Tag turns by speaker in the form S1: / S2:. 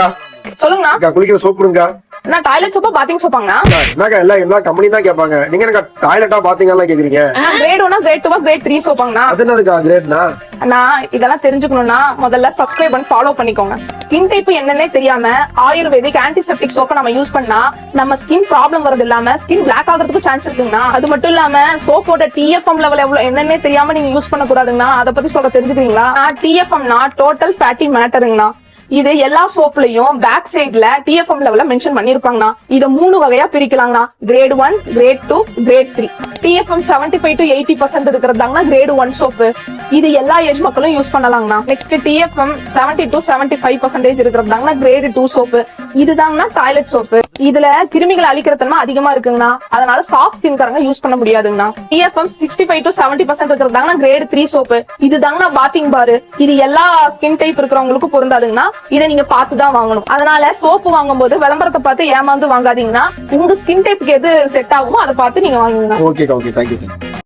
S1: அக்கா
S2: சொல்லுங்கண்ணா.
S1: அக்கா குளிக்கிற சோப் கொடுங்க.
S2: நான் டாய்லெட் சோப்பா பாத்திங் சோப்பாங்கண்ணா?
S1: என்னக்கா எல்லாம் எல்லா கம்பெனி தான் கேட்பாங்க, நீங்க எனக்கு டாய்லெட்டா பாத்தீங்கன்னா கேக்குறீங்க?
S2: கிரேட் 1 கிரேட் 2 கிரேட் 3 சோப்பாங்கண்ணா?
S1: அது என்னதுக்கா கிரேட்னா?
S2: அண்ணா இதெல்லாம் தெரிஞ்சுக்கணும்னா முதல்ல சப்ஸ்கிரைப் பண்ணி ஃபாலோ பண்ணிக்கோங்க. ஸ்கின் டைப் என்னன்னே தெரியாம ஆயுர்வேதிக் ஆன்டிசெப்டிக் சோப்பை நம்ம யூஸ் பண்ணா நம்ம ஸ்கின் ப்ராப்ளம் வரது இல்லாம ஸ்கின் பிளாக் ஆகிறதுக்கு சான்ஸ் இருக்குங்கண்ணா. அது மட்டும் இல்லாம சோப்போட டிஎஃப்எம் லெவல் எவ்வளவு என்னன்னே தெரியாம நீங்க யூஸ் பண்ண கூடாதுங்கண்ணா. அதை பத்தி சொல்ல தெரிஞ்சுக்கிறீங்களா? டிஎஃப்எம்னா டோட்டல் ஃபேட்டி மேட்டருங்கண்ணா. இது எல்லா சோப்லயும் பேக் சைட்ல டிஎஃப்எம் லெவல்ல மென்ஷன் பண்ணிருப்பாங்கண்ணா. இத 3 வகையா பிரிக்கலாங்கண்ணா. Grade 1, grade 2, grade 3. TFM 75 to 80% இருக்கிறதாங்கண்ணா கிரேட் 1 சோப்பு. இது எல்லா ஏஜ் மக்களும் யூஸ் பண்ணலாங்கண்ணா. நெக்ஸ்ட் டிஎஃப்எம் 70 to 75% இருக்கிறதாங்கண்ணா கிரேட் 2 சோப்பு. இதுதாங்கண்ணா டாய்லெட் சோப்பு. இதுல கிருமிகளை அழிக்கிற தன்மை அதிகமா இருக்குங்கண்ணா. அதனால சாஃப்ட் ஸ்கின் காரங்க யூஸ் பண்ண முடியாதுங்கண்ணா. டிஎஃப்எம் 65 to 70% இருக்கிறதாங்கண்ணா கிரேட் 3 சோப்பு. இதுதாங்கண்ணா பாத்திங் பாரு. இது எல்லா ஸ்கின் டைப் இருக்கிறவங்களுக்கு பொருந்தாதுங்கண்ணா. இதை நீங்க பார்த்துதான் வாங்கணும். அதனால சோப்பு வாங்கும் போது விளம்பரத்தை பார்த்து ஏமாந்து வாங்காதீங்கன்னா. உங்க ஸ்கின் டைப்புக்கு எது செட் ஆகுமோ அதை பார்த்து நீங்க வாங்குங்க.
S1: Okay, thank you.